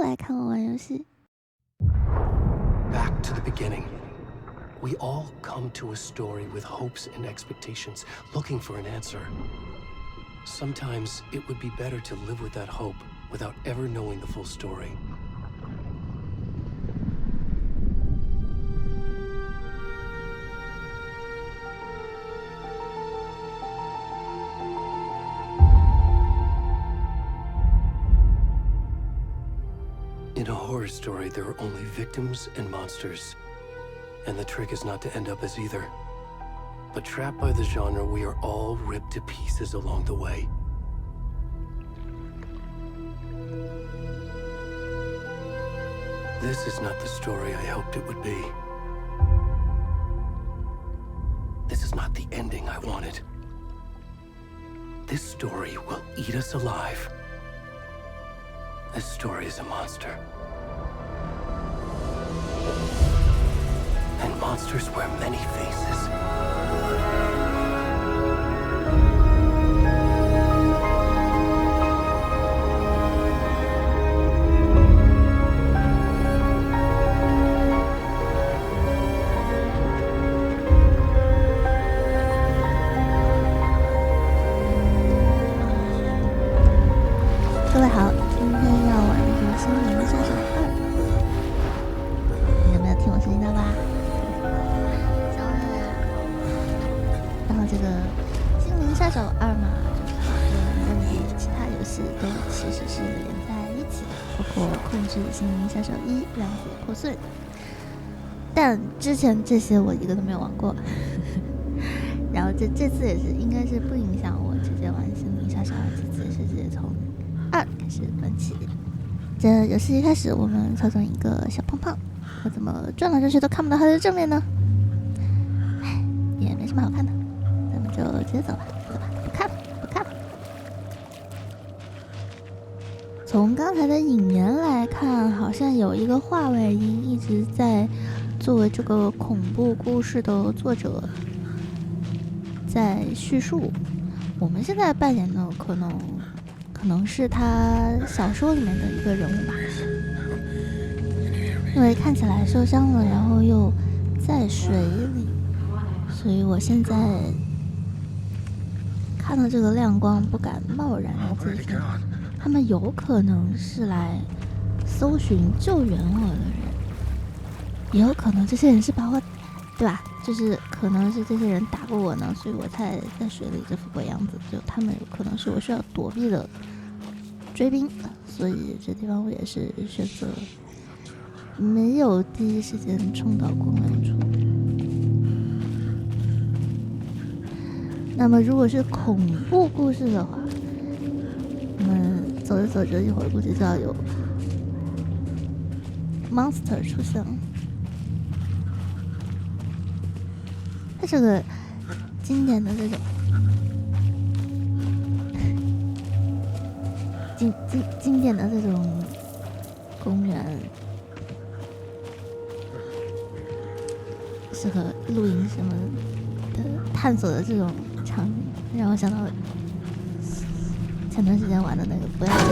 来看我玩游戏。Back to the beginning. We all come to a story with hopes and expectations, looking for an answer. Sometimes it would be better to live with that hope without ever knowing the full story. In a horror story, there are only victims and monsters. And the trick is not to end up as either. But trapped by the genre, we are all ripped to pieces along the way. This is not the story I hoped it would be. This is not the ending I wanted. This story will eat us alive. This story is a monster. And monsters wear many faces.心灵杀手1让子破碎，但之前这些我一个都没有玩过然后这次也是应该是不影响我直接玩心灵杀手2，这次是直接从2开始玩起。这游戏一开始我们操纵一个小胖胖，我怎么转来转去都看不到他的正面呢？也没什么好看的，咱们就直接走吧，走吧，不看了。从刚才的引言来看，好像有一个话外音一直在作为这个恐怖故事的作者在叙述。我们现在扮演的可能是他小说里面的一个人物吧，因为看起来受伤了，然后又在水里，所以我现在看到这个亮光不敢贸然的接近。他们有可能是来搜寻救援我的人，也有可能这些人是把我，对吧？就是可能是这些人打过我呢，所以我才在水里这副鬼样子。就他们有可能是我需要躲避的追兵，所以这地方我也是选择没有第一时间冲到光亮处。那么如果是恐怖故事的话，我们走着走着，一会儿估计就要有 monster 出现了。它是个经典的这种经典的这种公园，适合露营什么的探索的这种场景，让我想到前段时间玩的那个不要紧。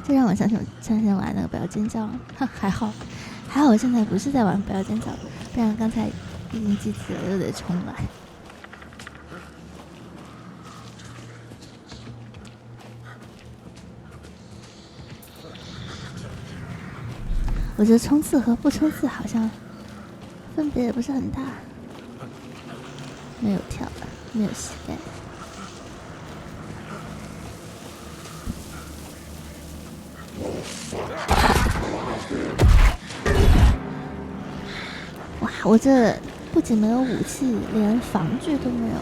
这让我想起前两天玩那个不要尖叫，还好我现在不是在玩不要尖叫，不然刚才已经记起了又得重来。我觉得冲刺和不冲刺好像分别也不是很大，没有跳，没有膝盖。哇，我这不仅没有武器，连防具都没有。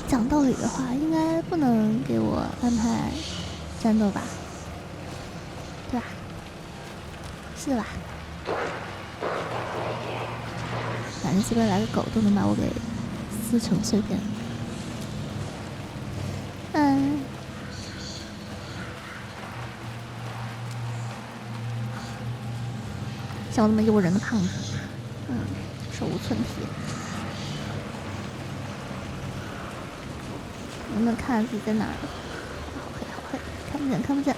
讲道理的话，应该不能给我安排战斗吧？对吧？是的吧？反正随便来个狗都能把我给撕成碎片。像我那么诱人的胖子，手无寸铁。能不能看自己在哪儿？好黑，好黑，看不见，看不见，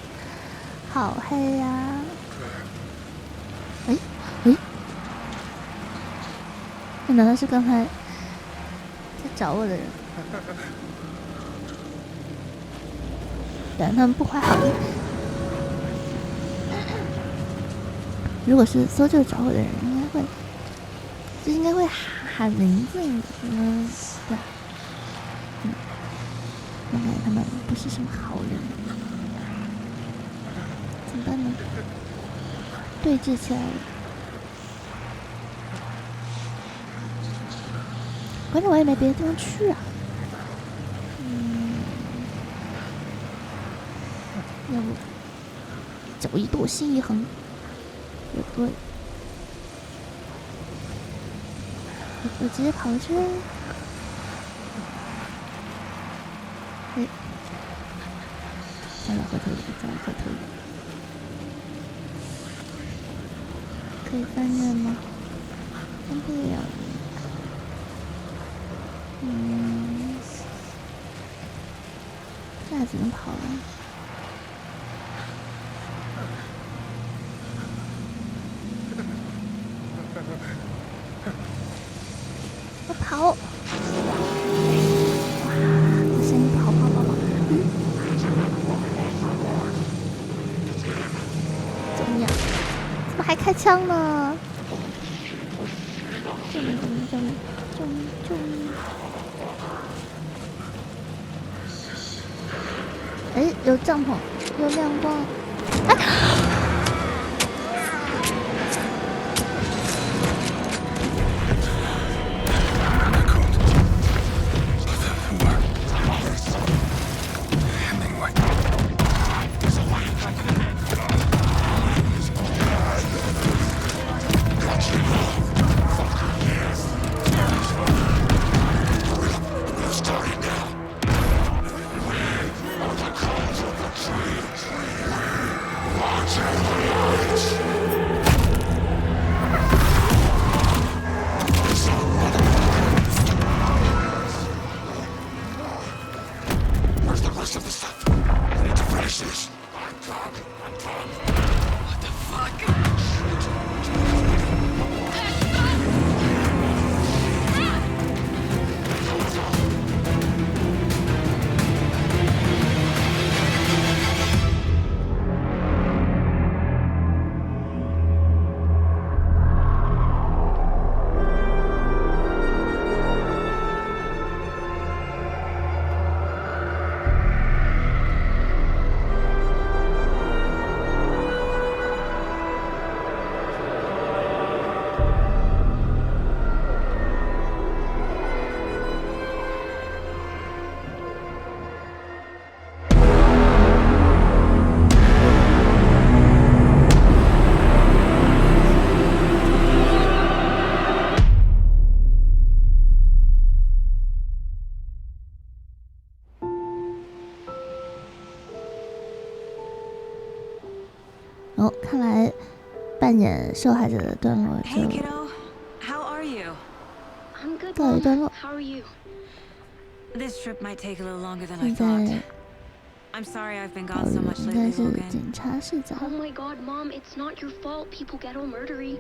好黑呀！哎，那难道是刚才在找我的人？对，他们不怀好意。如果是搜救找我的人，应该会喊名字，对吧？我感觉他们不是什么好人，怎么办呢？对峙起来了。关键我也没别的地方去啊。要不脚一跺心一横，也不对。我直接跑过去。再往后头一点，再往后头一点。可以翻面吗？翻不了。这还怎么跑啊？我跑！哇，这声音跑！救命！怎么还开枪呢？救命！哎，有帐篷，有亮光。哎！看来扮演受害者的段落就告一段落。现在考虑应该是警察视角。Oh my God, Mom, it's not your fault. People get all murdery.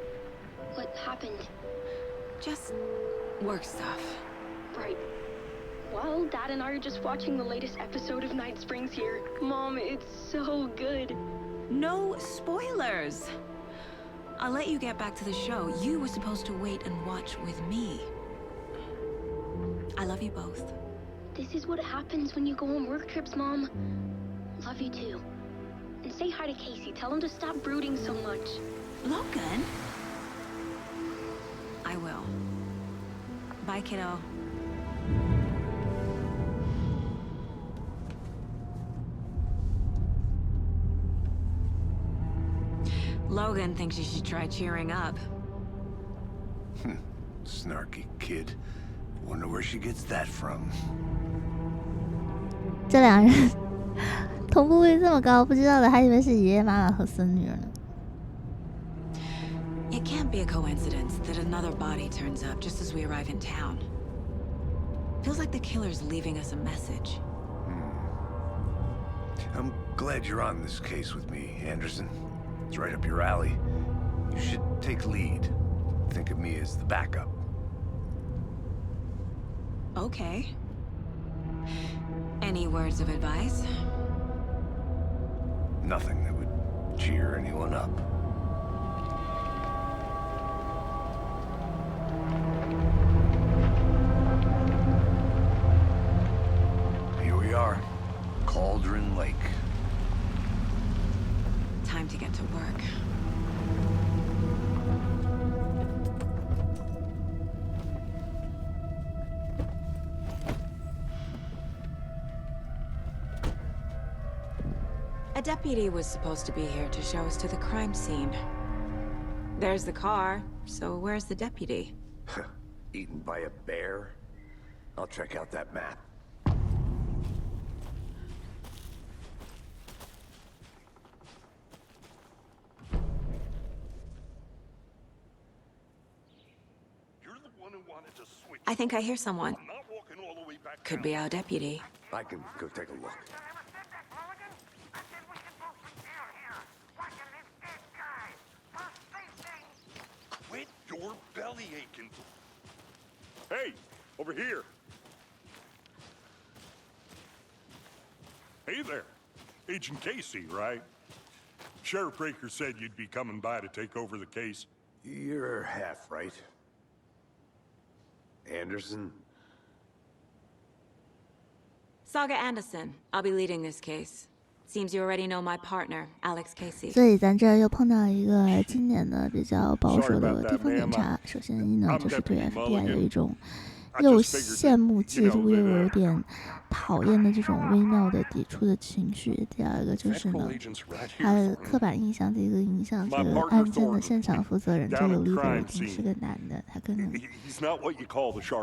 What happened? Just work stuff. Right. Well, Dad and I are just watching the latest episode of Night Springs here. Mom, it's so good. No spoilers. I'll let you get back to the show. You were supposed to wait and watch with me. I love you both. This is what happens when you go on work trips, Mom. Love you too. And say hi to Casey. Tell him to stop brooding so much. Logan? I will. Bye, kiddo. Logan thinks you should try cheering up. Snarky kid. Wonder where she gets that from. 这两人同步率这么高，不知道的还以为是爷爷妈妈和孙女儿呢。 It Couldn't be a coincidence that another body turns up just as we arrive in town. Feels like the killer's leaving us a message. I'm glad you're on this case with me, Anderson. It's right up your alley. You should take lead. Think of me as the backup. Okay. Any words of advice? Nothing that would cheer anyone up. Here we are, Cauldron Lake. Time to get to work. A deputy was supposed to be here to show us to the crime scene. There's the car, so where's the deputy? Eaten by a bear? I'll check out that map. I think I hear someone. Could be our deputy. I can go take a look. Quit your belly aching. Hey, over here. Hey there. Agent Casey, right? Sheriff Breaker said you'd be coming by to take over the case. You're half right. Anderson? Saga Anderson. I'll be leading this case. Seems you already know my partner, Alex Casey. 所以咱这儿又碰到一个今年的比较保守的地方检察。首先一呢，就是对 FBI 有一种又羡慕、嫉妒又有点讨厌的这种微妙的抵触的情绪。第二个就是呢，他的刻板印象的一个影响，这个案件的现场负责人这有利的一定是个男的，他可能，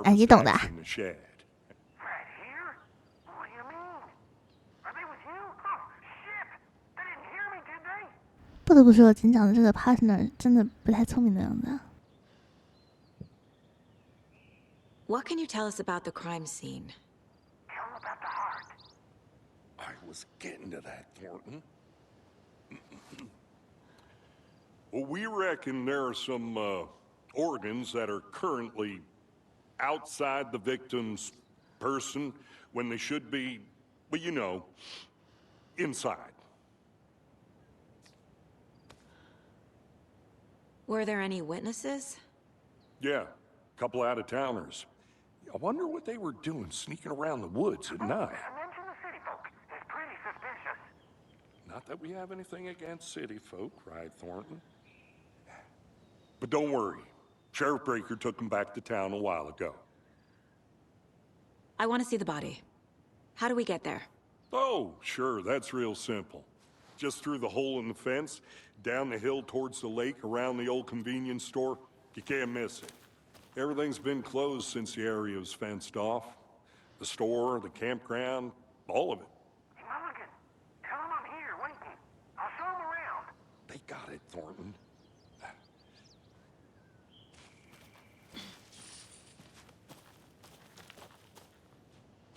哎，你懂的。不得不说，警长的这个 partner 真的不太聪明的样子。What can you tell us about the crime scene? Tell them about the heart. I was getting to that, Thornton. Well, we reckon there are some organs that are currently outside the victim's person when they should be, well, you know, inside. Were there any witnesses? Yeah, a couple out-of-towners. I wonder what they were doing sneaking around the woods at night. Mention the city folk. It's pretty suspicious. Not that we have anything against city folk, right, Thornton? But don't worry. Sheriff Breaker took them back to town a while ago. I want to see the body. How do we get there? Oh, sure, that's real simple. Just through the hole in the fence, down the hill towards the lake, around the old convenience store. You can't miss it. Everything's been closed since the area was fenced off. The store, the campground, all of it. Hey, Mulligan, tell them I'm here waiting. I'll show them around. They got it, Thornton.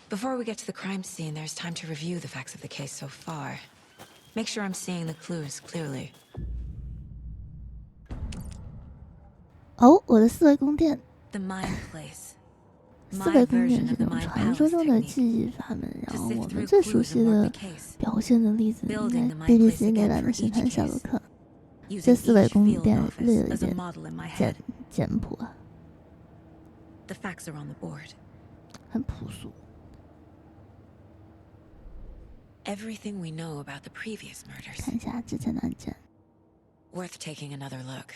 Before we get to the crime scene, there's time to review the facts of the case so far. Make sure I'm seeing the clues clearly. 哦，我的四维宫殿。 The mind place. 四维宫殿是这种传说中的记忆法门，然后我们最熟悉的表现的例子应该 BBC 那版的《神探夏洛克》。这四维宫殿略有一点简朴啊， The facts are on the board. 很朴素。 Everything we know about the previous murders. 看一下之前的案件。 Worth taking another look.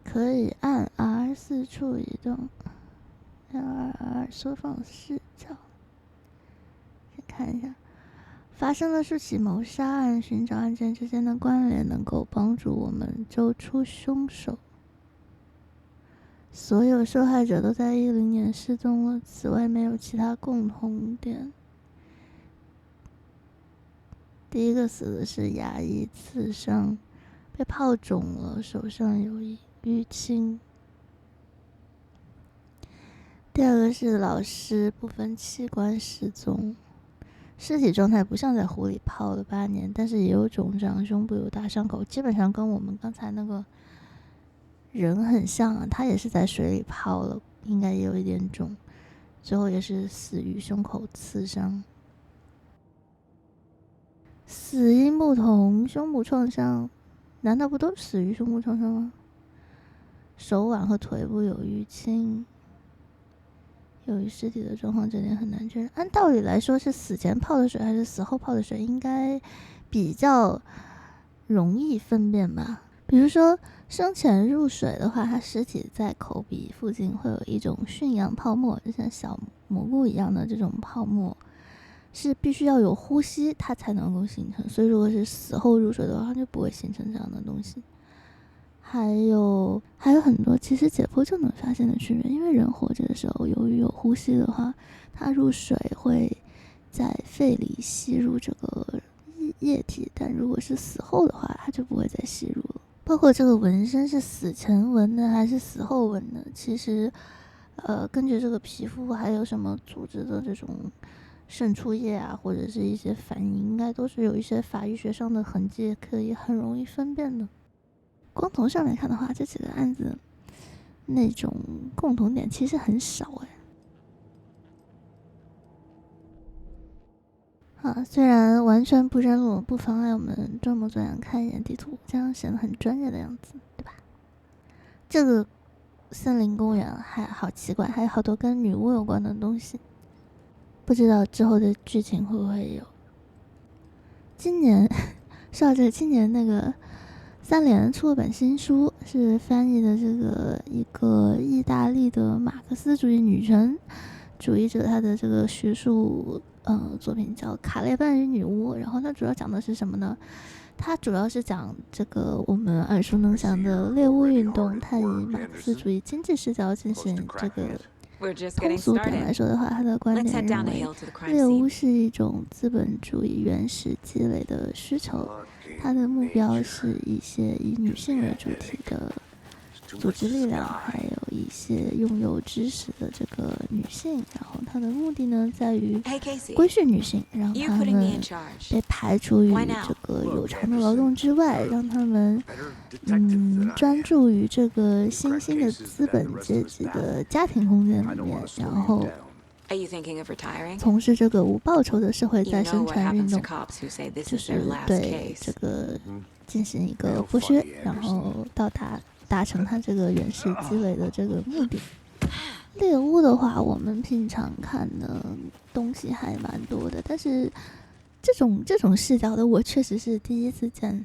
可以按 R 四处移动，R 缩放视角。先看一下，发生了数起谋杀案，寻找案件之间的关联，能够帮助我们揪出凶手。所有受害者都在10年失踪了，此外没有其他共同点。第一个死的是牙医刺伤，被炮肿了，手上有淤青。第二个是老师部分器官失踪，尸体状态不像在湖里泡了8年，但是也有肿胀，胸部有大伤口，基本上跟我们刚才那个人很像啊，他也是在水里泡了，应该也有一点肿，最后也是死于胸口刺伤。死因不同，胸部创伤，难道不都死于胸部创伤吗？手腕和腿部有淤青。由于尸体的状况，这点很难确认。按道理来说，是死前泡的水还是死后泡的水，应该比较容易分辨吧。比如说，生前入水的话，它尸体在口鼻附近会有一种驯养泡沫，就像小蘑菇一样的这种泡沫，是必须要有呼吸它才能够形成。所以，如果是死后入水的话，它就不会形成这样的东西。还有很多其实解剖就能发现的区别，因为人活着的时候，由于有呼吸的话，它入水会在肺里吸入这个液体，但如果是死后的话，它就不会再吸入了。包括这个纹身是死前纹的还是死后纹的，其实根据这个皮肤还有什么组织的这种渗出液啊，或者是一些反应，应该都是有一些法医学上的痕迹，可以很容易分辨的。光从上面看的话，这几个案子那种共同点其实很少虽然完全不认路，不妨碍我们装模作样看一眼地图，这样显得很专业的样子，对吧？这个森林公园还好奇怪，还有好多跟女巫有关的东西，不知道之后的剧情会不会有。今年说到这个，今年那个3联出了本新书，是翻译的这个一个意大利的马克思主义女权主义者，他的这个学术作品叫《卡列班与女巫》，然后它主要讲的是什么呢？它主要是讲这个我们耳熟能详的猎巫运动，它以马克思主义经济视角进行这个。通俗点来说的话，他的观点认为猎巫是一种资本主义原始积累的需求，它的目标是一些以女性为主体的组织力量，还有一些拥有知识的这个女性，然后它的目的呢在于规训女性，让她们被排除于这个有偿的劳动之外，让她们专注于这个新兴的资本阶级的家庭空间里面，然后从事这个无报酬的社会再生产运动，就是对这个进行一个剥削，然后达成他这个原始积累的这个目的。猎巫的话，我们平常看的东西还蛮多的，但是这种视角的我确实是第一次见，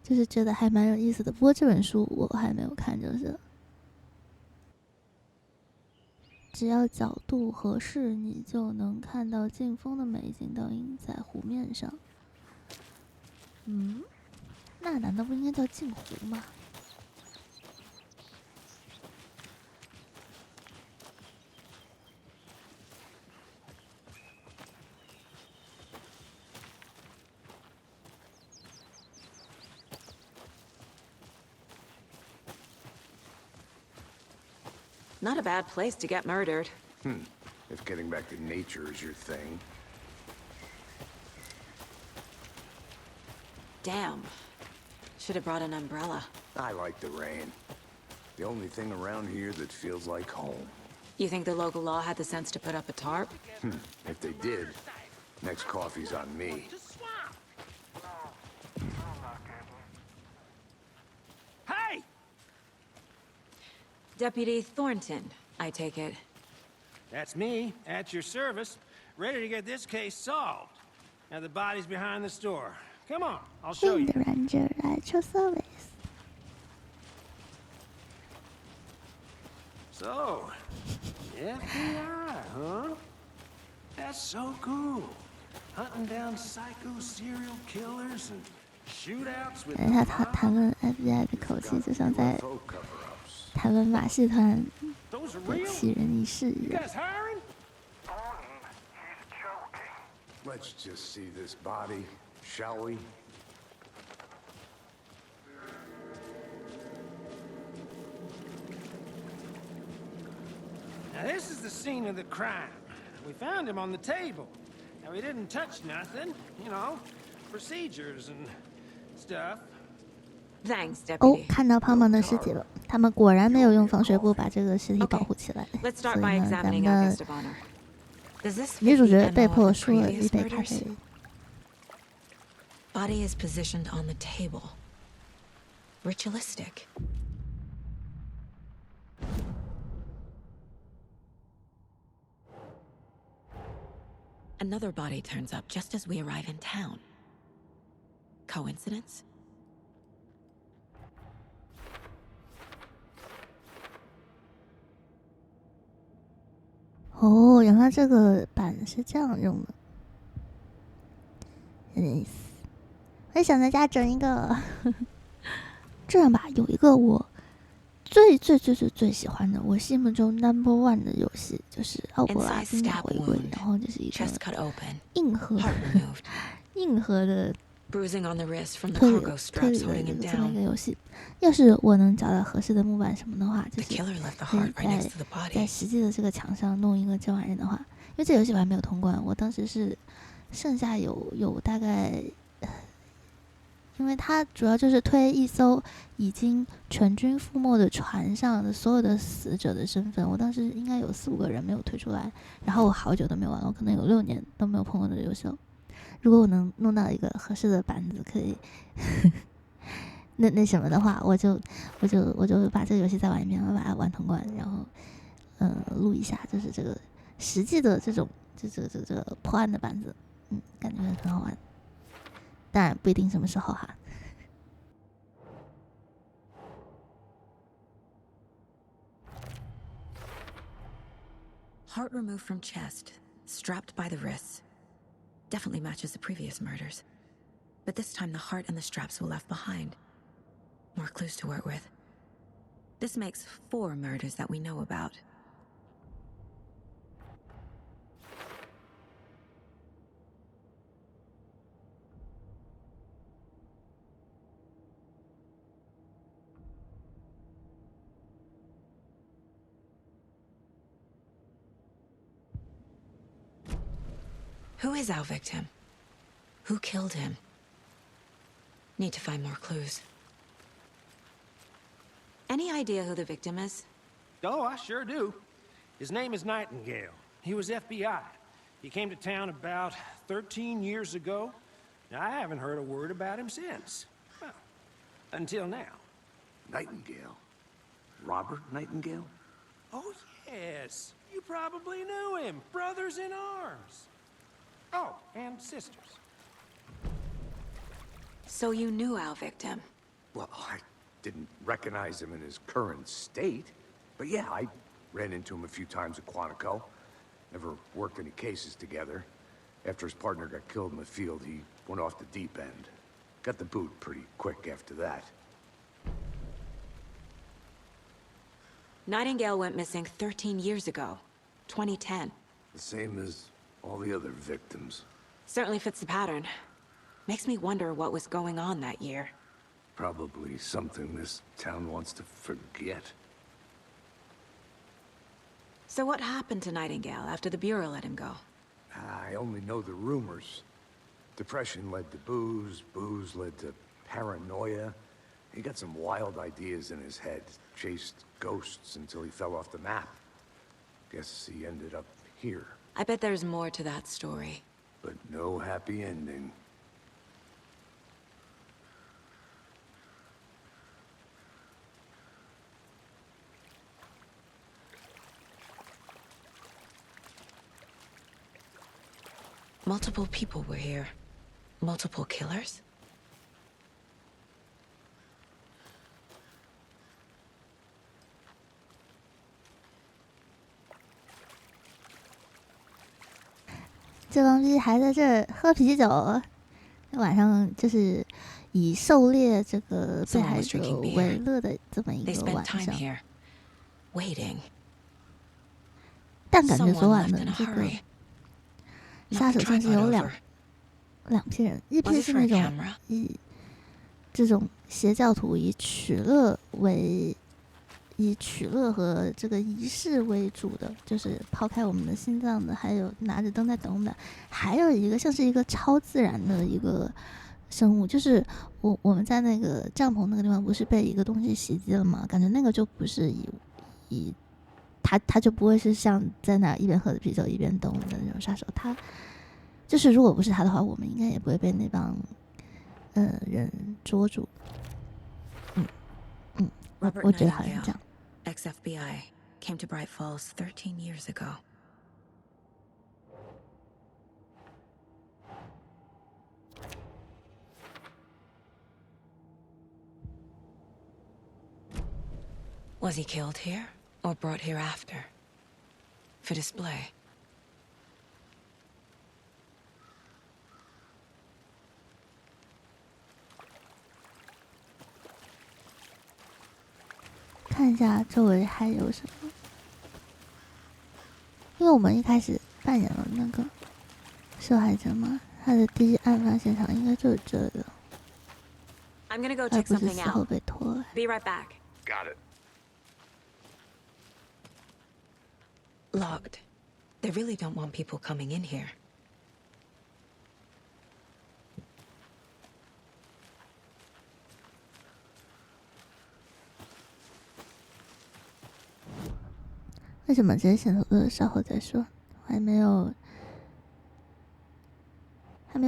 就是觉得还蛮有意思的。不过这本书我还没有看，就是只要角度合适，你就能看到劲风的美景倒映在湖面上。那难道不应该叫镜湖吗？Not a bad place to get murdered. If getting back to nature is your thing. Damn. Should have brought an umbrella. I like the rain. The only thing around here that feels like home. You think the local law had the sense to put up a tarp? If they did, next coffee's on me. Hey! Deputy Thornton, I take it. That's me, at your service, ready to get this case solved. Now the body's behind the store. Come on, I'll show you. Ranger at your service. So, FBI, huh? That's so cool. Hunting down psycho serial killers and shootouts with 他谈论 FBI 的口气，就像在谈论马戏团的奇人异事一样。Let's just see this body, shall we? Now this is the scene of the crime. We found him on the table. Now we didn't touch nothing, you know, procedures and stuff. Thanks, 哦， Deputy. 看到胖胖的尸体了，他们果然没有用防水布把这个尸体保护起来。 Let's 所 start 以 by 呢，咱们 examining our 的 guest of honor. Does this 女主 fit 角 the 被 MO 迫 of 输了 previous 一杯咖 murders? 啡。 Body is positioned on the table. Ritualistic. Another body turns up just as we arrive in town. Coincidence? 哦，原来这个板是这样用的，有点意思。我也想在家整一个。这样吧，有一个我最喜欢的，我心目中 No.1 的游戏，就是《奥古拉经典回归》，然后就是一个 Chest cut open. 硬核 Heart removed. 硬核的 Bruising on the wrist from the 推 cargo 推 straps 理的 holding 这 him 个这么一 down. 个游戏。要是我能找到合适的木板什么的话，就 The 是 killer left the 可以 heart right next to the 在 body. 实际的这个墙上弄一个这玩意的话，因为这游戏我还没有通关，我当时是剩下有大概，因为它主要就是推一艘已经全军覆没的船上的所有的死者的身份，我当时应该有4、5个人没有推出来，然后我好久都没有玩了，我可能有6年都没有碰过这个游戏了。如果我能弄到一个合适的板子，可以那什么的话，我就把这个游戏再玩一遍，我把它玩通关，然后录一下，就是这个实际的这种这个破案的板子，感觉很好玩。当然不一定什么时候哈。Heart removed from chest, strapped by the wrists. Definitely matches the previous murders. But this time the heart and the straps were left behind. More clues to work with. This makes 4 murders that we know about. Who is our victim? Who killed him? Need to find more clues. Any idea who the victim is? Oh, I sure do. His name is Nightingale. He was FBI. He came to town about 13 years ago. Now, I haven't heard a word about him since. Well, until now. Nightingale? Robert Nightingale? Oh, yes. You probably knew him. Brothers in arms. Oh, and sisters. So you knew our victim? Well, I didn't recognize him in his current state. But yeah, I ran into him a few times at Quantico. Never worked any cases together. After his partner got killed in the field, he went off the deep end. Got the boot pretty quick after that. Nightingale went missing 13 years ago. 2010. The same as all the other victims. Certainly fits the pattern. Makes me wonder what was going on that year. Probably something this town wants to forget. So what happened to Nightingale after the Bureau let him go? I only know the rumors. Depression led to booze, booze led to paranoia. He got some wild ideas in his head, chased ghosts until he fell off the map. Guess he ended up here. I bet there's more to that story. But no happy ending. Multiple people were here. Multiple killers? “这帮逼还在这儿喝啤酒，晚上就是以狩猎这个被害者为乐的这么一个晚上。” waiting. 但感觉昨晚 Someone 的 left in a 这个 hurry. 杀 Knocked 手 the 像是有 tripod over. 两批人，一 Was 批 it 是 for 那 a 种 camera? 以这种邪教徒以取乐和这个仪式为主的，就是抛开我们的心脏的，还有拿着灯在等我们的，还有一个像是一个超自然的一个生物，就是我们在那个帐篷那个地方不是被一个东西袭击了吗？感觉那个就不是以他就不会是像在那一边喝着啤酒一边等我们的那种杀手，他就是如果不是他的话，我们应该也不会被那帮人捉住。我觉得好像这样。Ex-FBI came to Bright Falls 13 years ago. Was he killed here or brought here after? For display? 看一下周围还有什么，因为我们一开始扮演了那个受害者嘛，他的第一案发现场应该就是这个， I'm gonna go 而 check 不是 something 事后 out. 被拖来。 Be right back. Got it. Locked. They really don't want people coming in here. 为什么这些线索都是稍后再说？还没有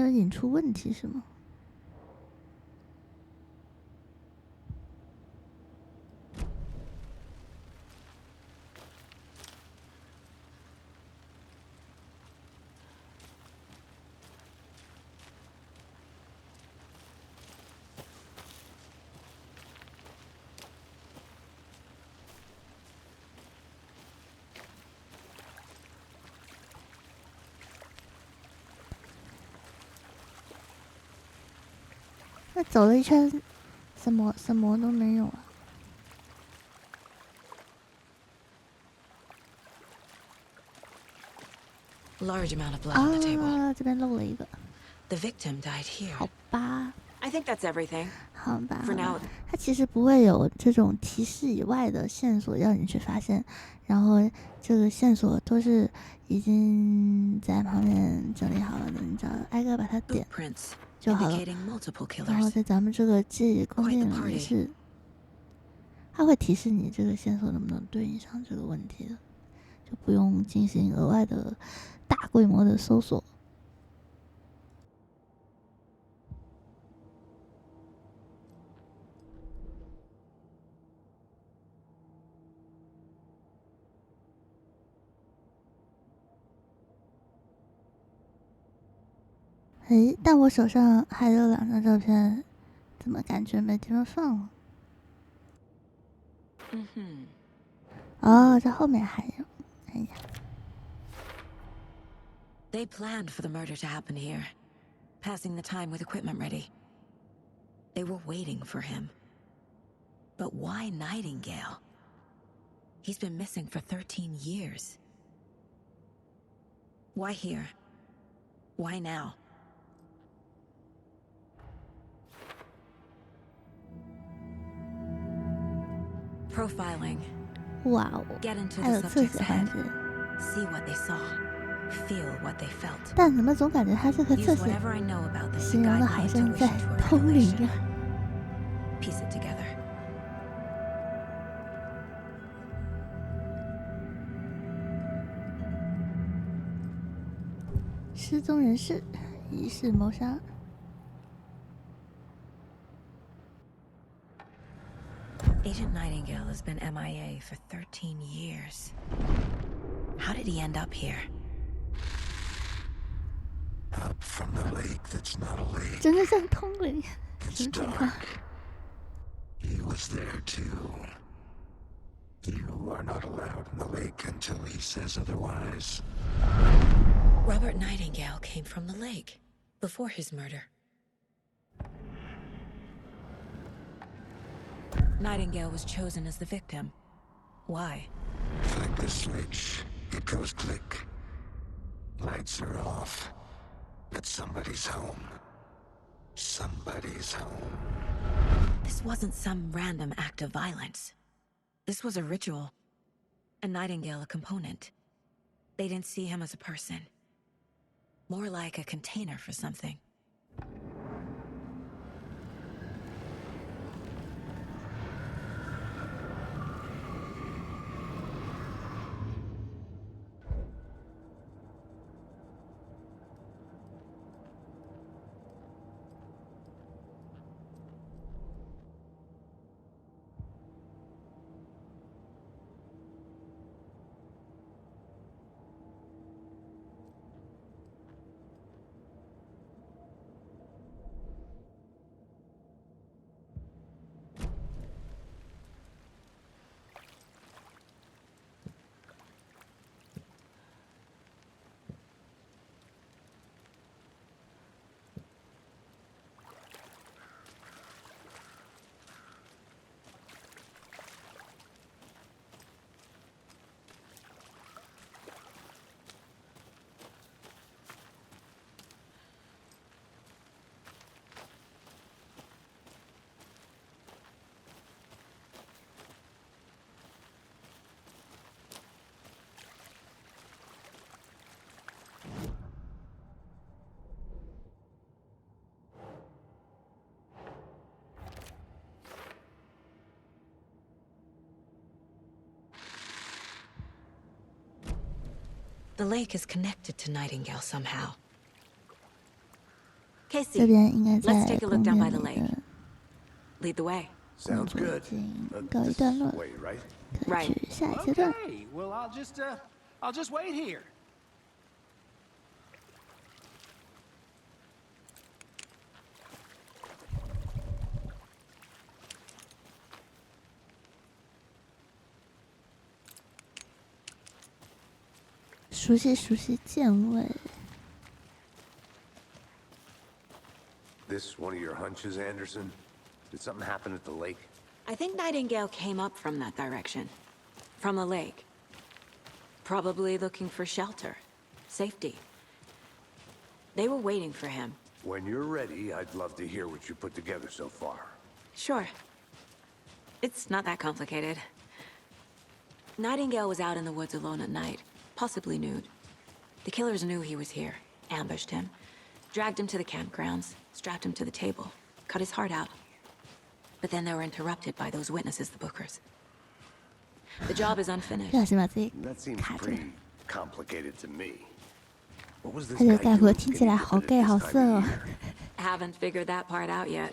引出问题是吗？那走了一圈，什么都没有啊！ Large amount of blood on the table. 啊，这边漏了一个。 The victim died here. 好吧， I think that's everything. 好吧。 For now. 它其实不会有这种提示以外的线索让你去发现，然后这个线索都是已经在旁边整理好了的，你只要挨个把它点 Footprints 就好了。 indicating multiple 然后 killers. 在咱们这个记忆宫殿里也是，它会提示你这个线索能不能对应上这个问题的，就不用进行额外的大规模的搜索。诶，但我手上还有2张照片，怎么感觉没地方放了？哦，这后面还有，哎呀。 They planned for the murder to happen here, passing the time with equipment ready. They were waiting for him. But why Nightingale? He's been missing for 13 years. Why here? Why now? Profiling. 哇哦， Get into 还 the 有侧 subject's 写环 head. 节， See what they saw. Feel what they felt. 但怎么总感觉他这个 Use 侧写 whatever I know about them to 形容 guide 的 my 好像在 intuition to a 通灵 revelation. 啊。 Piece it together. 失踪人士，疑似谋杀。 Agent Nightingale has been MIA for 13 years. How did he end up here? Up from the lake that's not a lake. 真的像通灵， It's 什么情况？ dark. He was there too. You are not allowed in the lake until he says otherwise. Robert Nightingale came from the lake before his murder. Nightingale was chosen as the victim. Why? Flick the switch, it goes click. Lights are off. But somebody's home. Somebody's home. This wasn't some random act of violence. This was a ritual. A Nightingale a component. They didn't see him as a person. More like a container for something. The lake is connected to Nightingale somehow. 这 Casey, 边应该在 let's take a 公 look down by 园 the 里 lake. 的 Lead the way. 工 Sounds 作已 good. 经告一 This 段落， way, right? 可以去下一阶段。 Okay, well, I'll just wait here. 熟悉熟悉键位， This one of your hunches, Anderson? Did something happen at the lake? I think Nightingale came up from that direction. From the lake. Probably looking for shelter. Safety. They were waiting for him. When you're ready, I'd love to hear what you put together so far. Sure. It's not that complicated. Nightingale was out in the woods alone at night, possibly nude. The killers knew he was here, ambushed him, dragged him to the campgrounds, strapped him to the table, cut his heart out. But then they were interrupted by those witnesses, the Bookers. The job is 不 unfinished. 小心把自己 That seems 卡住了。 pretty complicated to me. What was this 他这个 guy 概括 doing 听起来 getting 好 admitted gay at 好 this 色 time 哦 of。year? Haven't figured that part out yet.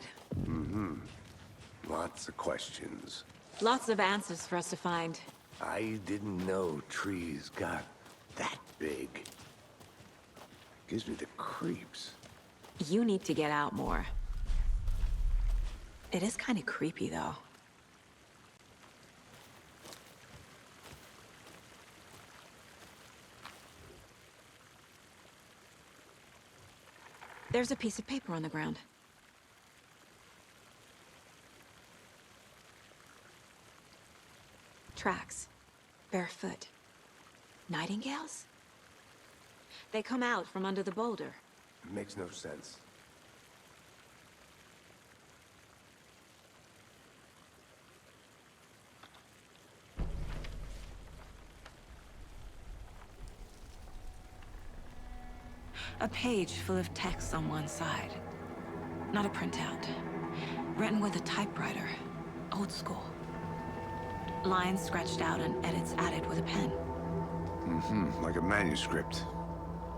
Lots of questions. Lots of answers for us to find. I didn't know trees got that big. Gives me the creeps. You need to get out more. It is kind of creepy, though. There's a piece of paper on the ground. Tracks. Barefoot. Nightingales? They come out from under the boulder. It makes no sense. A page full of text on one side. Not a printout. Written with a typewriter. Old school. Lines scratched out and edits added with a pen. Like a manuscript.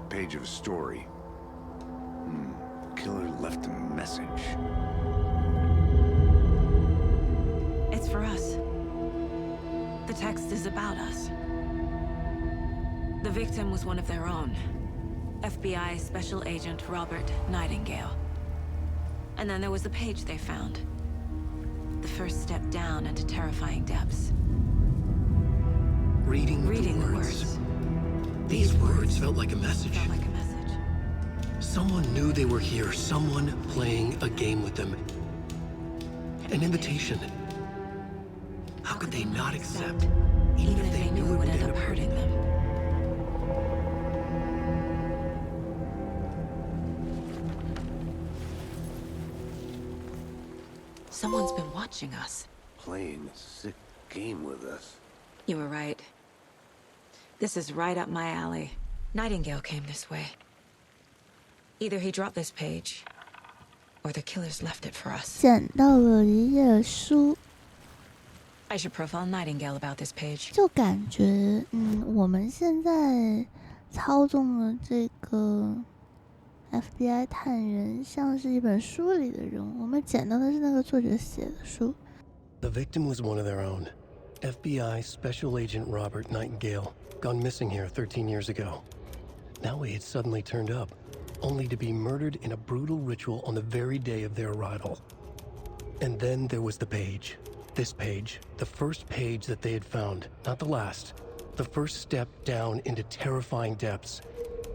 Page of a story. Killer left a message. It's for us. The text is about us. The victim was one of their own. FBI Special Agent Robert Nightingale. And then there was the page they found. The first step down into terrifying depths. Reading the the words. These words felt like a message. Felt like a message. Someone knew they were here, someone playing a game with them. An invitation. How could they not accept? even if they knew it would end up hurting them. Someone's been watching us. Playing a sick game with us. You were right. This is right up my alley. Nightingale came this way. Either he dropped this page, or the killers left it for us. 捡到了一页书， I should profile Nightingale about this page. 就感觉，我们现在操纵了这个 FBI 探员，像是一本书里的人物。我们捡到的是那个作者写的书。The victim was one of their own. FBI Special Agent Robert Nightingale, gone missing here 13 years ago. Now he had suddenly turned up, only to be murdered in a brutal ritual on the very day of their arrival. And then there was the page. This page, the first page that they had found, not the last. The first step down into terrifying depths.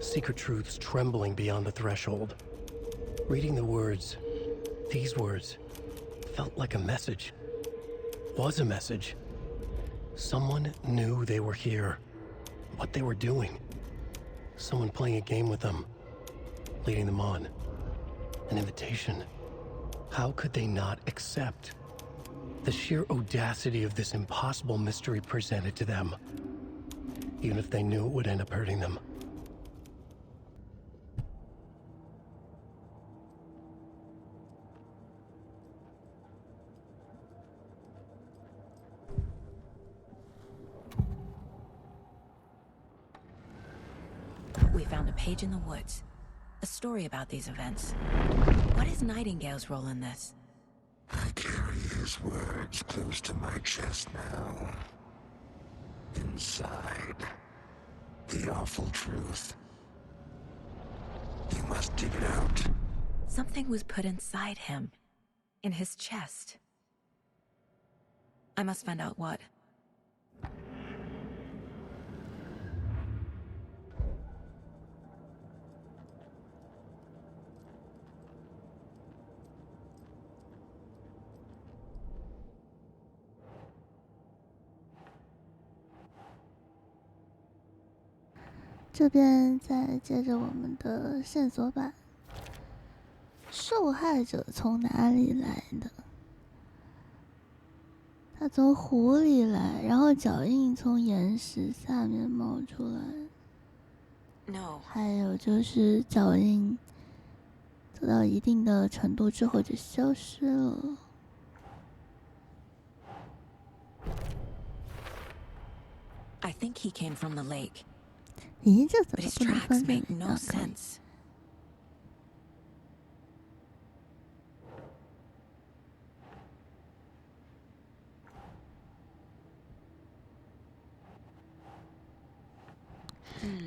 Secret truths trembling beyond the threshold. Reading the words, these words, felt like a message. Was a message. Someone knew they were here. What they were doing. Someone playing a game with them. Leading them on. An invitation. How could they not accept? The sheer audacity of this impossible mystery presented to them. Even if they knew it would end up hurting them. We found a page in the woods. A story about these events. What is Nightingale's role in this? I carry his words close to my chest now. Inside, the awful truth. You must dig it out. Something was put inside him. In his chest. I must find out what.这边再接着我们的线索板，受害者从哪里来的？他从湖里来，然后脚印从岩石下面冒出来。No. 还有就是脚印走到一定的程度之后就消失了。I think he came from the lake. 咦，这怎 But 么 his 不能 tracks 分 make 辨 no 啊？ sense.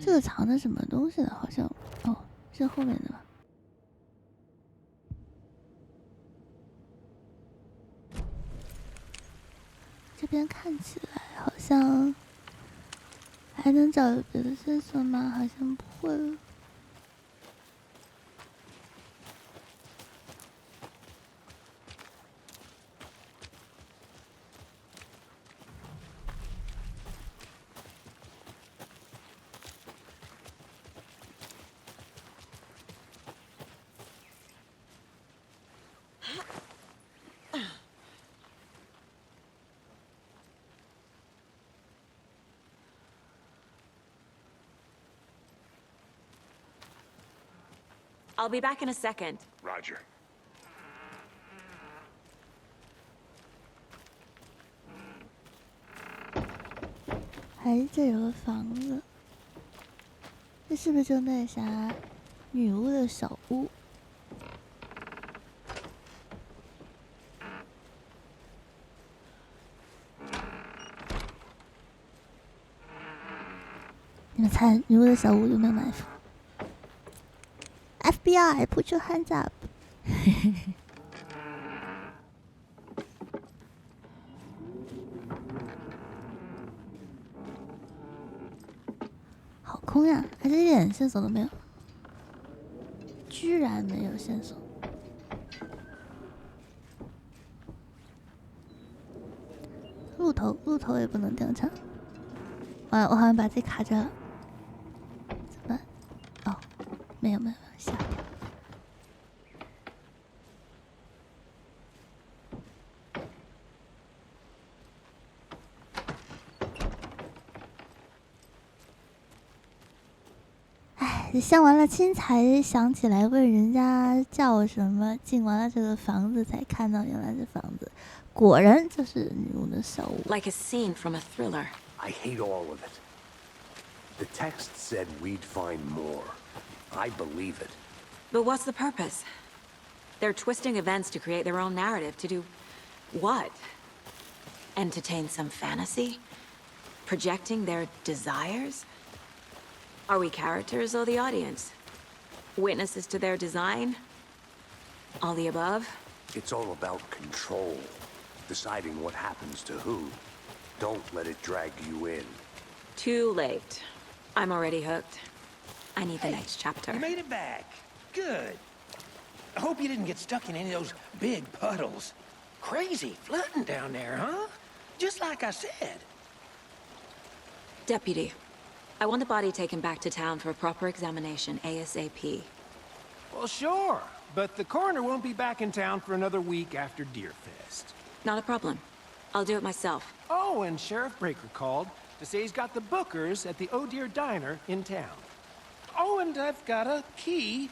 这个藏着什么东西的？好像哦，是后面的吧？这边看起来好像还能找有别的线索吗？好像不会了。I'll be back in a second. Roger. 哎，这有个房子，这是不是就那啥女巫的小屋？你们猜女巫的小屋有没有埋伏？FBI, put your hands up 。好空呀，还是一点线索都没有，居然没有线索。路头也不能调查。我好像把自己卡着了，怎么？哦，没有，吓掉。哎，相完了亲才想起来问人家叫什么，进完了这个房子才看到原来这房子，果然就是女巫的手。Like a scene from a thriller. I hate all of it. The text said we'd find more. I believe it. But what's the purpose? They're twisting events to create their own narrative. To do what? Entertain some fantasy? Projecting their desires? Are we characters or the audience? Witnesses to their design? All the above? It's all about control. Deciding what happens to who. Don't let it drag you in. Too late. I'm already hooked. I need the next chapter. You made it back. Good. I hope you didn't get stuck in any of those big puddles. Crazy flooding down there, huh? Just like I said. Deputy, I want the body taken back to town for a proper examination, ASAP. Well, sure. But the coroner won't be back in town for another week after Deerfest. Not a problem. I'll do it myself. Oh, and Sheriff Breaker called to say he's got the Bookers at the Oh Dear Diner in town. Oh, and I've got a key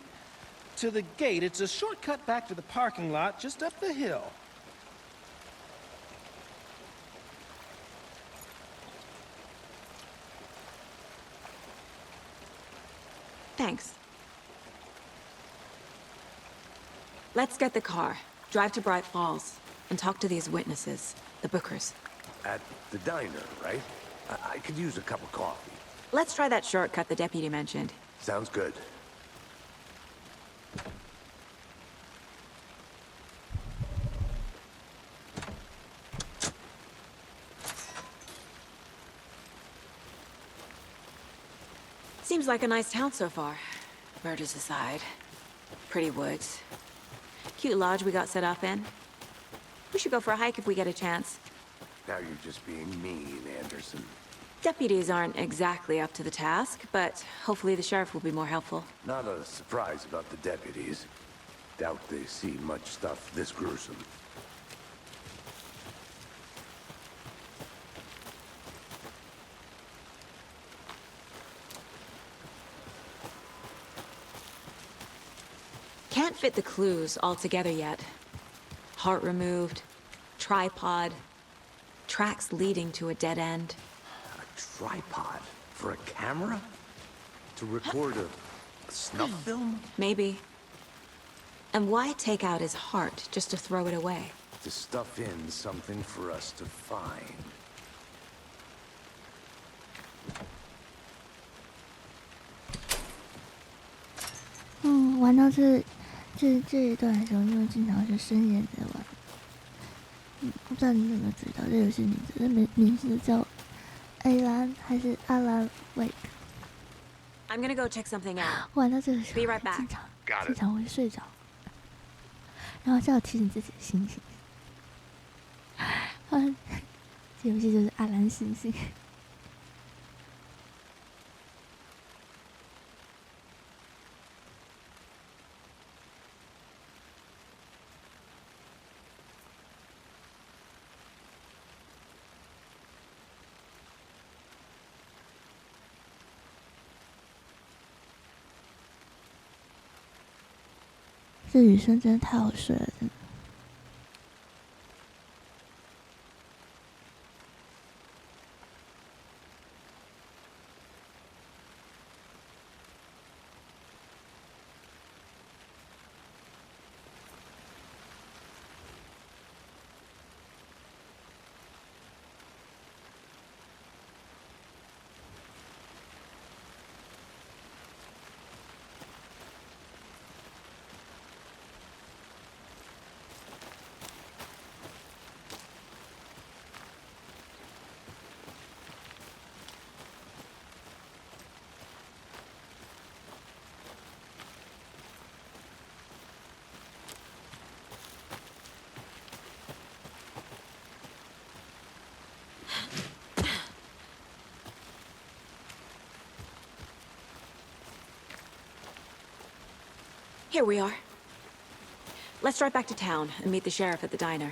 to the gate. It's a shortcut back to the parking lot just up the hill. Thanks. Let's get the car, drive to Bright Falls, and talk to these witnesses, the Bookers. At the diner, right? I could use a cup of coffee. Let's try that shortcut the deputy mentioned. Sounds good. Seems like a nice town so far. Murders aside. Pretty woods. Cute lodge we got set up in. We should go for a hike if we get a chance. Now you're just being mean, Anderson. Deputies aren't exactly up to the task, but hopefully the sheriff will be more helpful. Not a surprise about the deputies. Doubt they see much stuff this gruesome. Can't fit the clues all together yet. Heart removed, tripod, tracks leading to a dead end. A tripod? For a camera? To record a snuff film? Maybe. And why take out his heart just to throw it away? To stuff in something for us to find. 玩到这一段的时候，因为经常是深夜在玩。不知道你有没有注意到这游戏名字？这名字叫艾兰还是阿兰·韦克？ I'm gonna go check something out. 玩到这个时候， Be right back. 经常会睡着，然后就要提醒自己的星星。这游戏就是阿兰星星。这雨声真的太好睡了，真的。Here we are. Let's drive back to town and meet the sheriff at the diner.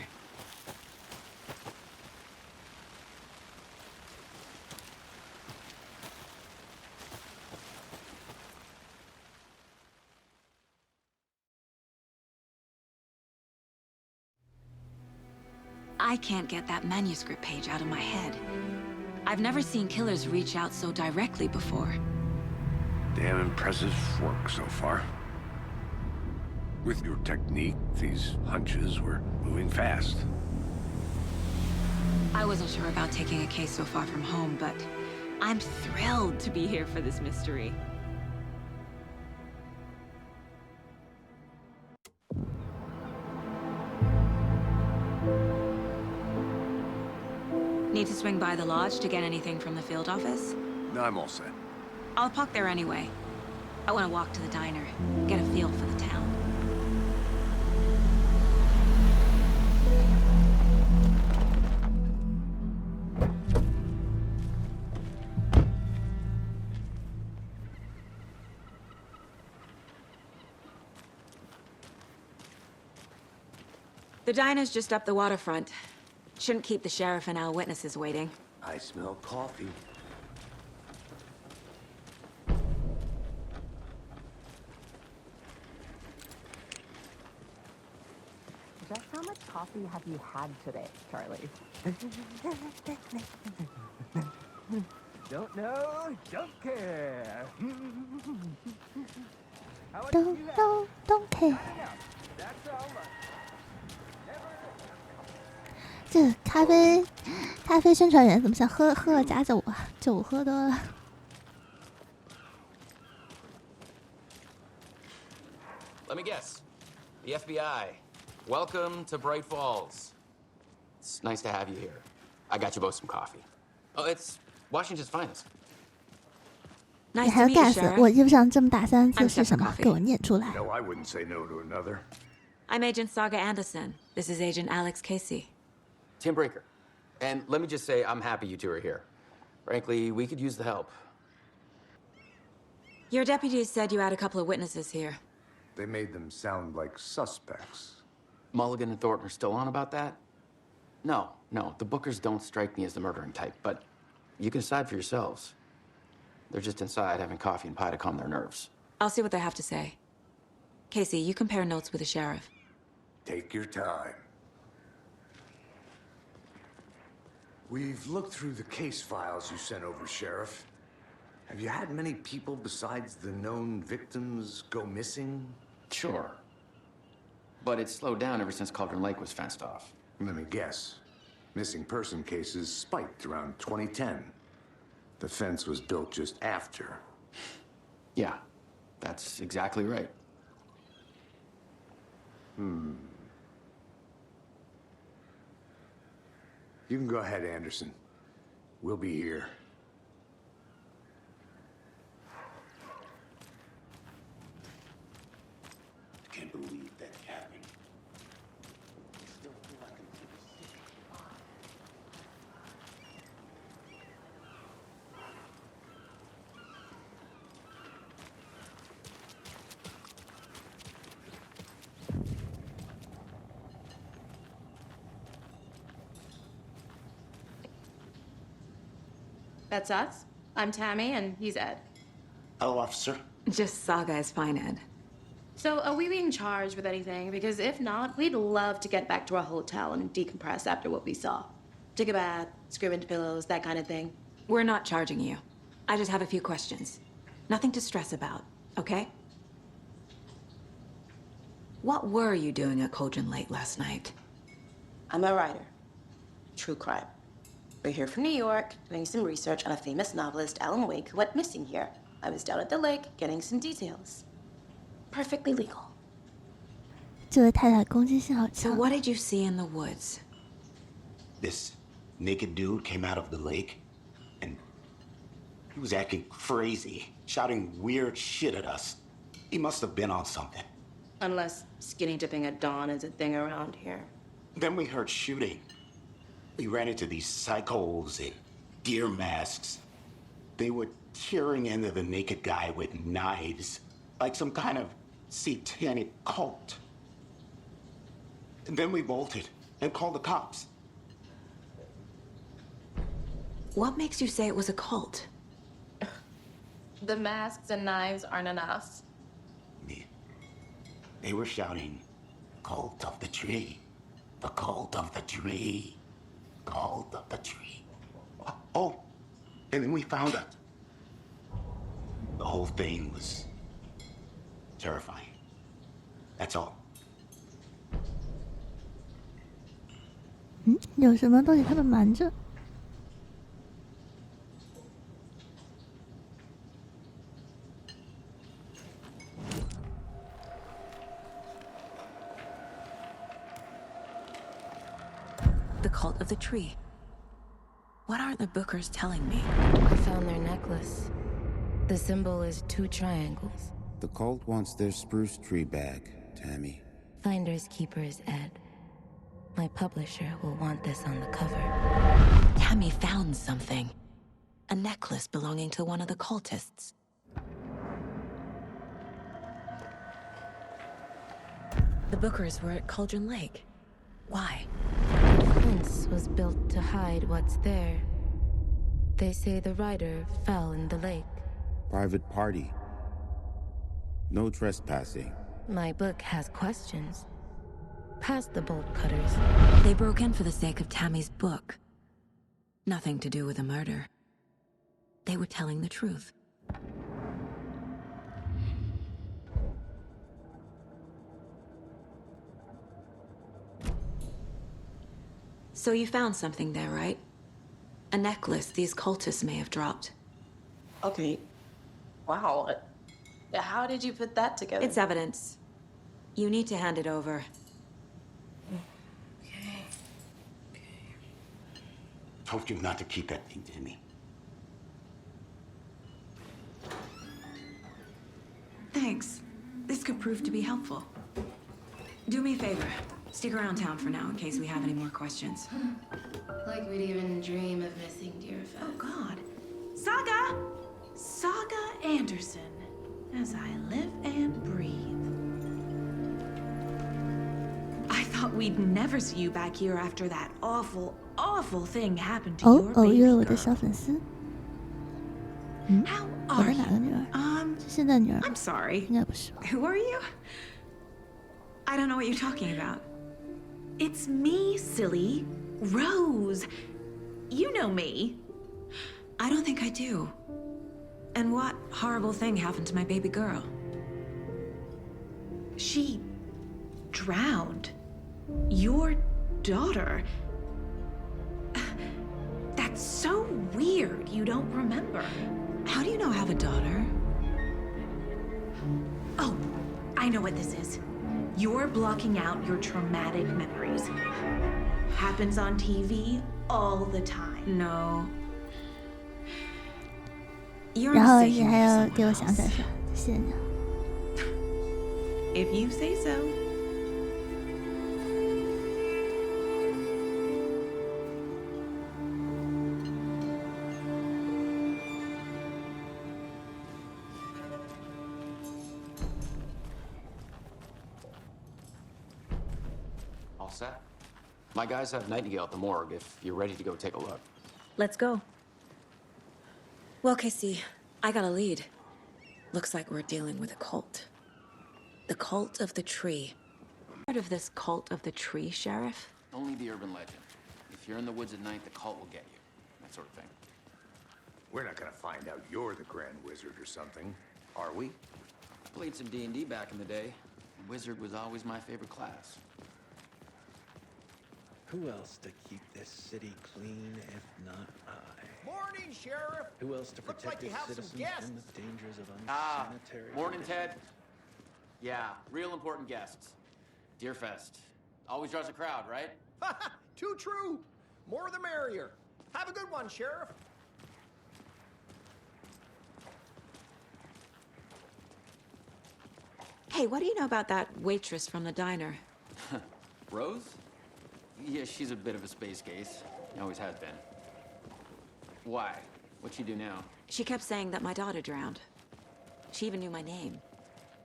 I can't get that manuscript page out of my head. I've never seen killers reach out so directly before. Damn impressive work so far. With your technique, these hunches were moving fast. I wasn't sure about taking a case so far from home, but I'm thrilled to be here for this mystery. Need to swing by the lodge to get anything from the field office? No, I'm all set. I'll park there anyway. I want to walk to the diner, get a feel for the town. The diner's just up the waterfront. Shouldn't keep the sheriff and our witnesses waiting. I smell coffee. Just how much coffee have you had today, Charlie? Don't know, don't care. Don't know, don't care. 这咖啡宣传员怎么像喝了假酒啊？酒喝多了。Let me guess. The FBI. Welcome to Bright Falls. It's nice to have you here. I got you both some coffee. Oh, it's Washington's finest. 你 Nice 还 to 要 meet you, guess Sheriff. 我衣服上这么大3个字 I'm 是什么？ Coffee. 给我念出来。 No, I wouldn't say no to another. I'm Agent Saga Anderson. This is Agent Alex Casey. Tim Breaker. And let me just say, I'm happy you two are here. Frankly, we could use the help. Your deputies said you had a couple of witnesses here. They made them sound like suspects. Mulligan and Thornton are still on about that? No, the Bookers don't strike me as the murdering type, but you can decide for yourselves. They're just inside having coffee and pie to calm their nerves. I'll see what they have to say. Casey, you compare notes with the sheriff. Take your time. We've looked through the case files you sent over, Sheriff. Have you had many people besides the known victims go missing? Sure. But it's slowed down ever since Cauldron Lake was fenced off. Let me guess. Missing person cases spiked around 2010. The fence was built just after. Yeah, that's exactly right. You can go ahead, Anderson. We'll be here. I can't believe that happened. Still feel like I'm sick. That's us. I'm Tammy, and he's Ed. Hello, officer. Just Saga is fine, Ed. So, are we being charged with anything? Because if not, we'd love to get back to our hotel and decompress after what we saw. Take a bath, scream into pillows, that kind of thing. We're not charging you. I just have a few questions. Nothing to stress about, okay? What were you doing at Cauldron Lake last night? I'm a writer. True crime. We're here from New York, doing some research on a famous novelist, Alan Wake, who went missing here. I was down at the lake, getting some details. Perfectly legal. 这位太太攻击性好 So 强。 what did you see in the woods? This naked dude came out of the lake, and he was acting crazy, shouting weird shit at us. He must have been on something. Unless skinny dipping at dawn is a thing around here. Then we heard shooting. We ran into these psychos in deer masks. They were tearing into the naked guy with knives, like some kind of satanic cult. And then we bolted and called the cops. What makes you say it was a cult? The masks and knives aren't enough. They were shouting, "Cult of the tree. The cult of the tree. Cult of the tree." Oh, and then we found it. The whole thing was terrifying. That's all. 有什么东西他们瞒着？The cult of the tree. What are the Bookers telling me? I found their necklace. The symbol is 2 triangles. The cult wants their spruce tree back, Tammy. Finders keepers, Ed. My publisher will want this on the cover. Tammy found something. A necklace belonging to one of the cultists. The Bookers were at Cauldron Lake. Why? The fence was built to hide what's there. They say the rider fell in the lake. Private party. No trespassing. My book has questions. Past the bolt cutters. They broke in for the sake of Tammy's book. Nothing to do with a murder. They were telling the truth. So you found something there, right? A necklace these cultists may have dropped. Okay. Wow. How did you put that together? It's evidence. You need to hand it over. Okay. Told you not to keep that thing to me. Thanks. This could prove to be helpful. Do me a favor. Stick around town for now in case we have any more questions. Like we'd even dream of missing Deerfest. Oh, God. Saga! Saga Anderson. As I live and breathe. I thought we'd never see you back here after that awful, awful thing happened to your baby 约我的 girl. 小粉丝。 How 我 are 的哪个 you? 女儿？是现在女儿 I'm sorry. 应该不是吧？ Who are you? I don't know what you're talking about. It's me, silly. Rose. You know me. I don't think I do. And what horrible thing happened to my baby girl? She drowned. Your daughter. That's so weird you don't remember. How do you know I have a daughter? Oh, I know what this is. You're blocking out your traumatic memories. Happens on TV all the time. No. You're 然后 mistaken 你 for 还要 someone 给我想起来 else. 是吧？谢谢你啊。 If you say so. All set? My guys have Nightingale at the morgue if you're ready to go take a look. Let's go. Well, Casey, I got a lead. Looks like we're dealing with a cult. The cult of the tree. Heard of this cult of the tree, Sheriff? Only the urban legend. If you're in the woods at night, the cult will get you. That sort of thing. We're not gonna find out you're the Grand Wizard or something, are we? Played some D&D back in the day. Wizard was always my favorite class. Who else to keep this city clean if not I? Morning, Sheriff. Who else to Looks protect like you its have some citizens guests. from the dangers of Ah, unsanitary... morning, Ted. Yeah, real important guests. Deerfest. Always draws a crowd, right? Too true. More the merrier. Have a good one, Sheriff. Hey, what do you know about that waitress from the diner? Rose? Yeah, she's a bit of a space case. Always has been. Why? What'd she do now? She kept saying that my daughter drowned. She even knew my name.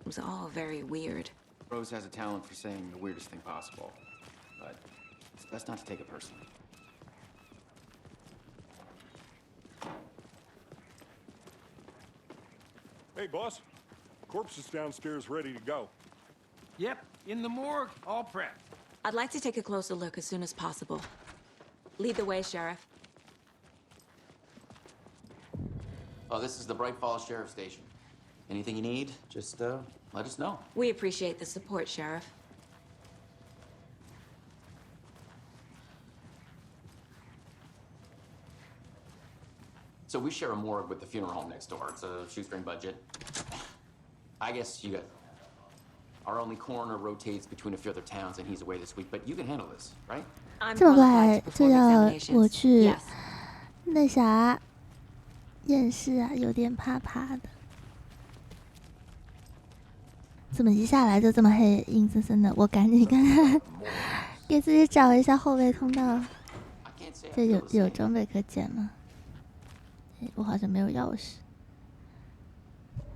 It was all very weird. Rose has a talent for saying the weirdest thing possible, but it's best not to take it personally. Hey, boss. Corpse is downstairs ready to go. Yep, in the morgue, all prepped. I'd like to take a closer look as soon as possible. Lead the way, Sheriff. Oh, this is the Bright Falls Sheriff Station. Anything you need, just let us know. We appreciate the support, Sheriff. So we share a morgue with the funeral home next door. It's a shoestring budget. I guess you got... Our only coroner rotates between a few other towns, and he's away this week, but you can handle this, right? 这么快就要我去那啥验尸啊，有点怕怕的。怎么一下来就这么黑，阴森森的？我赶紧看看，给自己找一下后备通道。这有装备可捡吗？我好像没有钥匙，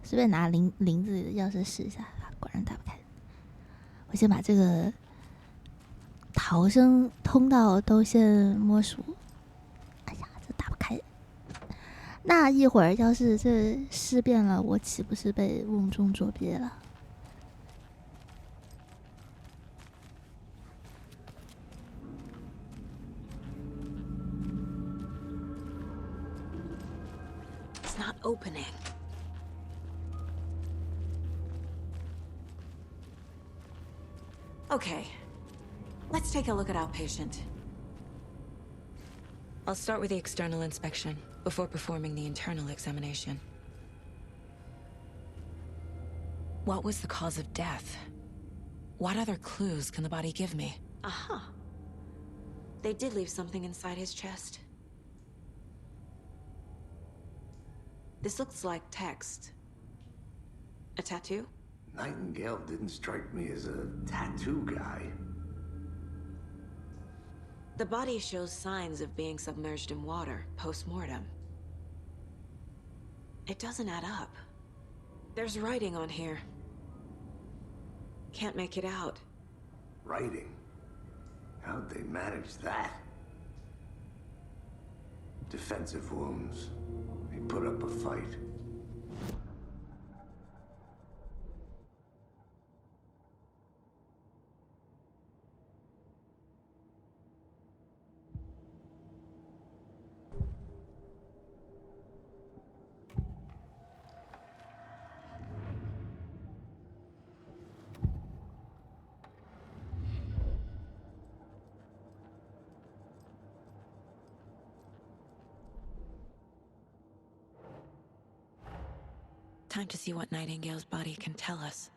随便拿林子里的钥匙试一下，果然打不开。我先把这个逃生通道都先摸熟。哎呀，这打不开。那一会儿要是这尸变了，我岂不是被瓮中捉鳖了？It's not opening. Okay, let's take a look at our patient. I'll start with the external inspection before performing the internal examination. What was the cause of death? What other clues can the body give me? Aha. They did leave something inside his chest. This looks like text. A tattoo? Nightingale didn't strike me as a tattoo guy. The body shows signs of being submerged in water post-mortem. It doesn't add up. There's writing on here. Can't make it out. Writing? How'd they manage that? Defensive wounds. He put up a fight. Time to see what Nightingale's body can tell us.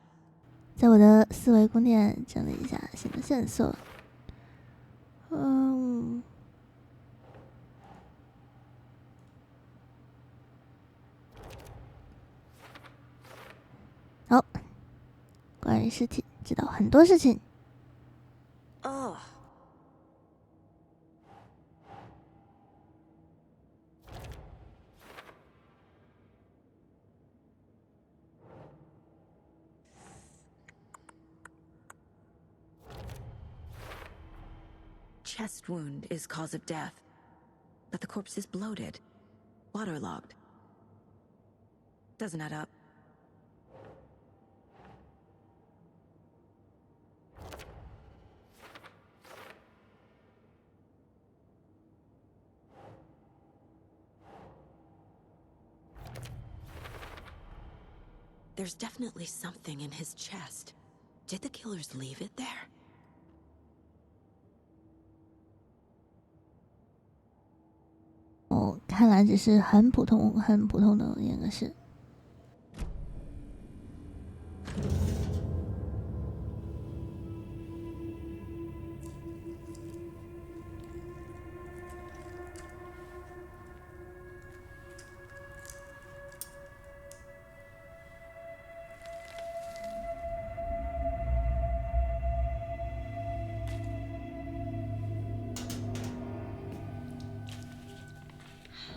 在我的思维宫殿整理一下新的线索。好，关于尸体知道很多事情。Oh. Chest wound is cause of death, but the corpse is bloated, waterlogged. Doesn't add up. There's definitely something in his chest. Did the killers leave it there? 哦，看来只是很普通的一个事。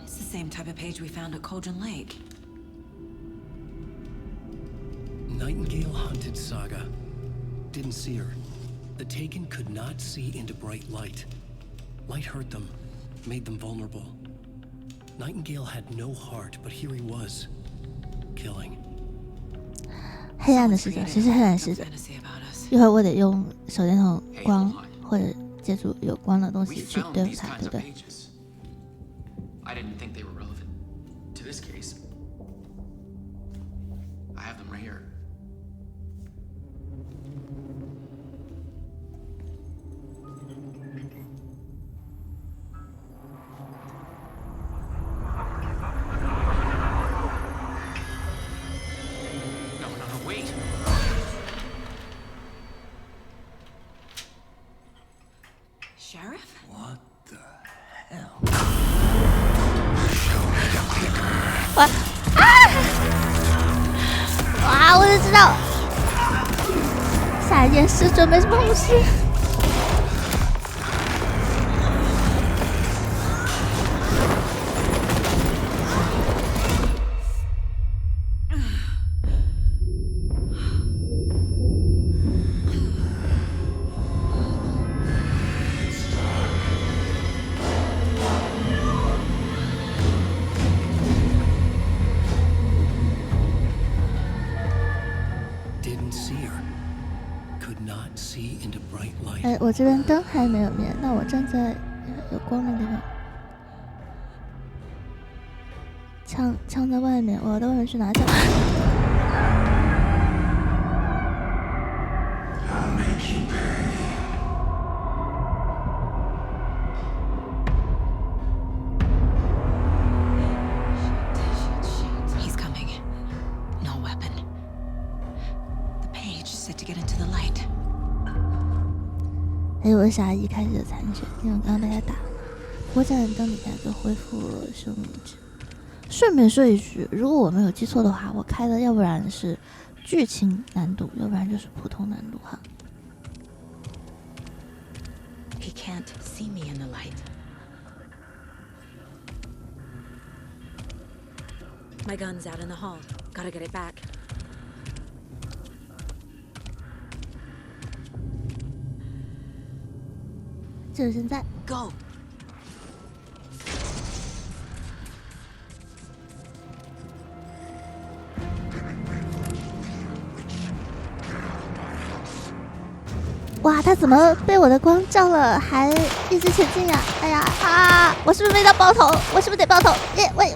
Same type of page we found at Cauldron Lake. Nightingale hunted Saga. Didn't see her. The Taken could not see into bright light. Light hurt them, made them vulnerable. Nightingale had no heart, but here he was, killing. 黑暗的使者，谁是黑暗使者？一会儿我得用手电筒光或者借助有光的东西去对付它，对不对？I didn't think they were relevant to this case. I have them right here. No, wait. Sheriff? What the hell? 哇！我就知道，下一件事准备什么东西。哎，我这边灯还没有灭，那我站在有光的地方。枪在外面，我要到外面去拿枪。He's coming. No weapon. The page said to get into the light. 还有我傻一开始的残血，因为我刚刚被他打了。我在灯底下就恢复了生命值。顺便说一句，如果我没有记错的话，我开的要不然是剧情难度，要不然就是普通难度哈。He can't see me in the light. My gun's out in the hall. Gotta get it back. 就是现在 Go. 哇，他怎么被我的光照了，还一直前进呀？哎呀啊！我是不是被他爆头？我是不是得爆头？耶，喂！